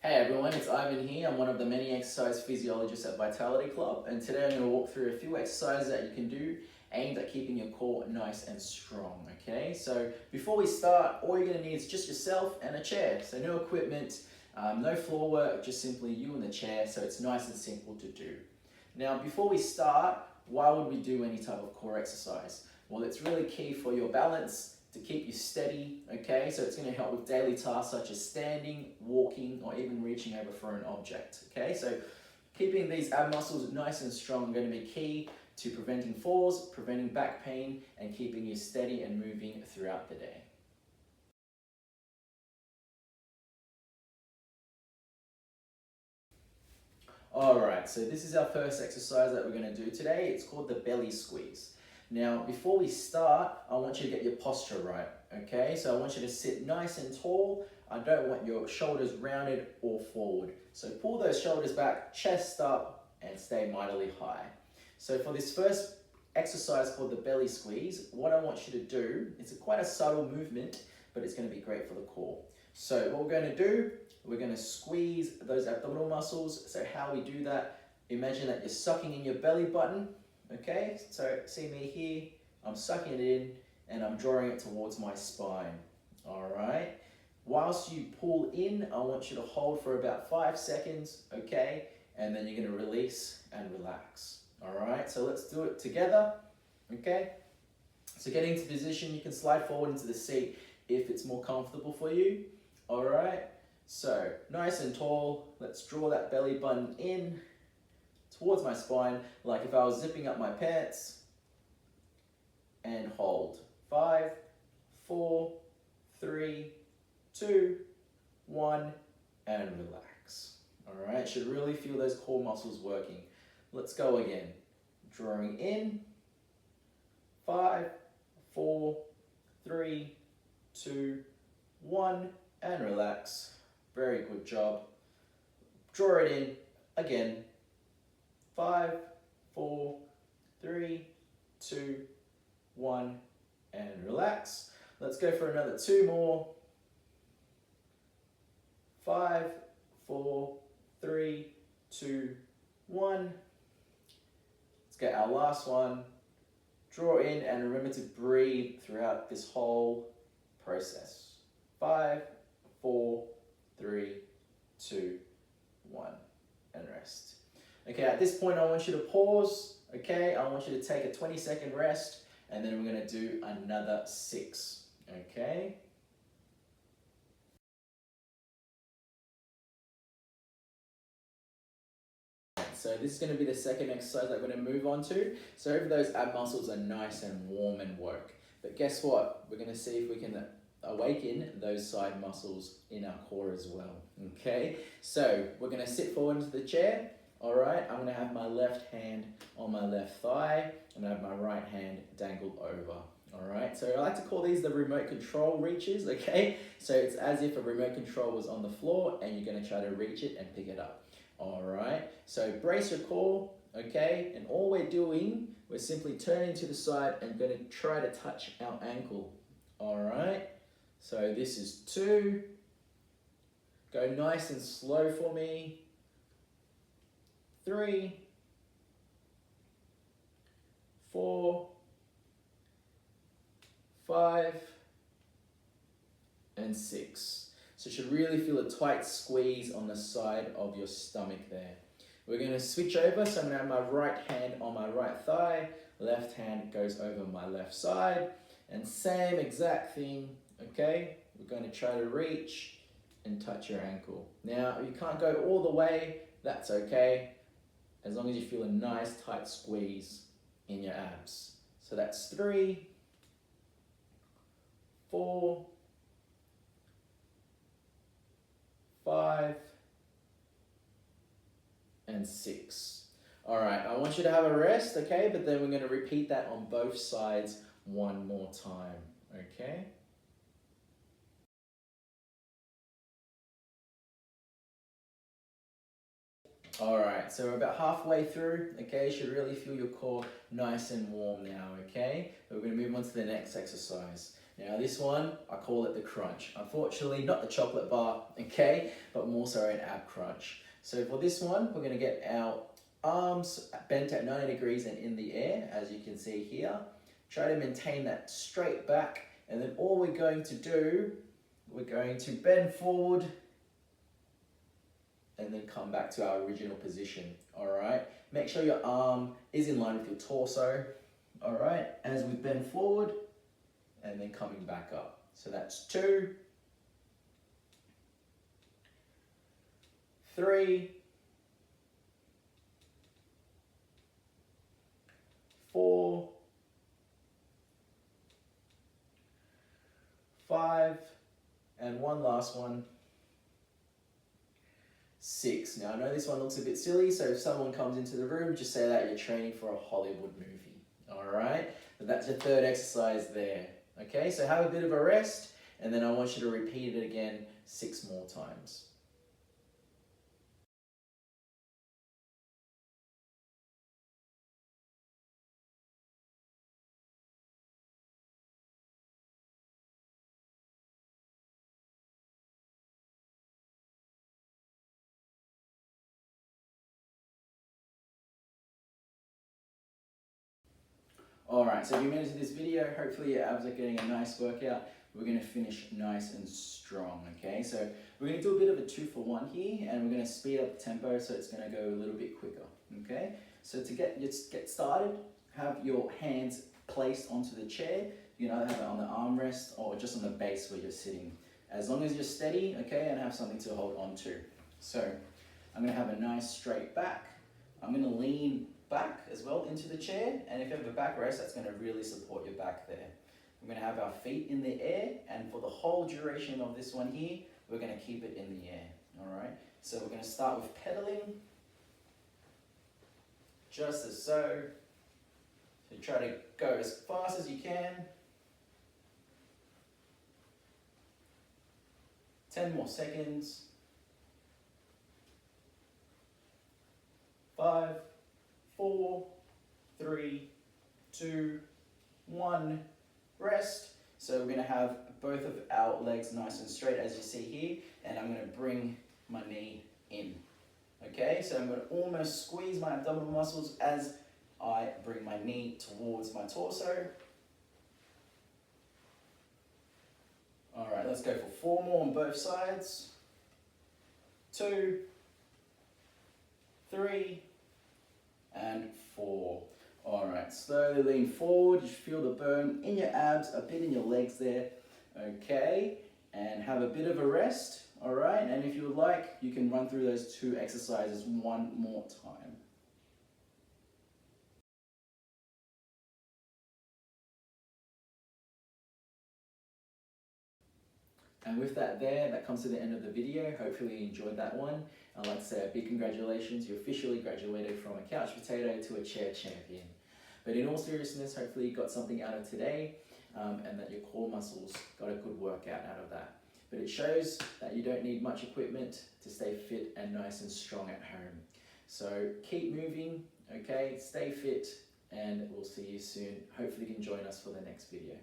Hey everyone, it's Ivan here. I'm one of the many exercise physiologists at Vitality Club, and today I'm going to walk through a few exercises that you can do aimed at keeping your core nice and strong, okay? So before we start, all you're going to need is just yourself and a chair. So no equipment, no floor work, just simply you and the chair, so it's nice and simple to do. Now before we start, why would we do any type of core exercise? Well, it's really key for your balance, to keep you steady, okay? So it's going to help with daily tasks such as standing, walking, or even reaching over for an object, okay? So keeping these ab muscles nice and strong are going to be key to preventing falls, preventing back pain, and keeping you steady and moving throughout the day. Alright, so this is our first exercise that we're going to do today. It's called the belly squeeze. Now, before we start, I want you to get your posture right, okay? So I want you to sit nice and tall. I don't want your shoulders rounded or forward. So pull those shoulders back, chest up, and stay mightily high. So for this first exercise called the belly squeeze, what I want you to do, it's quite a subtle movement, but it's going to be great for the core. So what we're going to do, we're going to squeeze those abdominal muscles. So how we do that, imagine that you're sucking in your belly button. Okay, so see me here, I'm sucking it in and I'm drawing it towards my spine. All right, whilst you pull in, I want you to hold for about 5 seconds, okay, and then you're going to release and relax. All right, so let's do it together, okay? So getting into position, you can slide forward into the seat if it's more comfortable for you. All right, so nice and tall, let's draw that belly button in towards my spine, like if I was zipping up my pants, and hold. 5, 4, 3, 2, 1, and relax. All right, should really feel those core muscles working. Let's go again. Drawing in, 5, 4, 3, 2, 1, and relax. Very good job. Draw it in again. 5, 4, 3, 2, 1, and relax. Let's go for another 2 more. 5, 4, 3, 2, 1. Let's get our last one. Draw in and remember to breathe throughout this whole process. 5, 4, 3, 2, 1, and rest. Okay, at this point I want you to pause, okay? I want you to take a 20-second rest, and then we're going to do another 6, okay? So this is going to be the second exercise that we're going to move on to. So if those ab muscles are nice and warm and woke. But guess what? We're going to see if we can awaken those side muscles in our core as well, okay? So we're going to sit forward into the chair. All right, I'm going to have my left hand on my left thigh. I'm going to have my right hand dangled over. All right, so I like to call these the remote control reaches, okay? So it's as if a remote control was on the floor and you're going to try to reach it and pick it up. All right, so brace your core, okay? And all we're doing, we're simply turning to the side and going to try to touch our ankle. All right, so this is 2. Go nice and slow for me. 3, 4, 5, and 6. So you should really feel a tight squeeze on the side of your stomach there. We're going to switch over, so I'm going to have my right hand on my right thigh, left hand goes over my left side, and same exact thing, okay? We're going to try to reach and touch your ankle. Now, if you can't go all the way, that's okay, as long as you feel a nice tight squeeze in your abs. So that's 3, 4, 5, and 6. All right, I want you to have a rest, okay? But then we're going to repeat that on both sides one more time, okay? All right, so we're about halfway through, okay? You should really feel your core nice and warm now, okay? But we're going to move on to the next exercise. Now this one, I call it the crunch. Unfortunately, not the chocolate bar, okay, but more so an ab crunch. So for this one, we're gonna get our arms bent at 90 degrees and in the air, as you can see here. Try to maintain that straight back, and then all we're going to do, we're going to bend forward and then come back to our original position, all right? Make sure your arm is in line with your torso, all right? As we bend forward and then coming back up. So that's 2, 3, 4, 5, and one last one, 6. Now I know this one looks a bit silly, so if someone comes into the room, just say that you're training for a Hollywood movie, all right? But that's your third exercise there, okay? So have a bit of a rest, and then I want you to repeat it again 6 more times. Alright, so if you made it to this video, hopefully your abs are getting a nice workout. We're going to finish nice and strong, okay? So we're going to do a bit of a 2-for-1 here, and we're going to speed up the tempo so it's going to go a little bit quicker, okay? So to get started, have your hands placed onto the chair. You can either have it on the armrest or just on the base where you're sitting. As long as you're steady, okay, and have something to hold on to. So I'm going to have a nice straight back. I'm going to lean back as well into the chair, and if you have a backrest, that's going to really support your back there. We're going to have our feet in the air, and for the whole duration of this one here, we're going to keep it in the air, all right? So we're going to start with pedaling, just as so. So you try to go as fast as you can. 10 more seconds. 5, 4, 3, 2, 1, rest. So we're going to have both of our legs nice and straight as you see here, and I'm going to bring my knee in. Okay, so I'm going to almost squeeze my abdominal muscles as I bring my knee towards my torso. Alright, let's go for 4 more on both sides. 2, 3, and 4. Alright, slowly lean forward. You feel the burn in your abs, a bit in your legs there. Okay, and have a bit of a rest. Alright, and if you would like, you can run through those 2 exercises one more time. And with that there, that comes to the end of the video. Hopefully you enjoyed that one. I'd like to say a big congratulations. You officially graduated from a couch potato to a chair champion. But in all seriousness, hopefully you got something out of today, and that your core muscles got a good workout out of that. But it shows that you don't need much equipment to stay fit and nice and strong at home. So keep moving, okay? Stay fit, and we'll see you soon. Hopefully you can join us for the next video.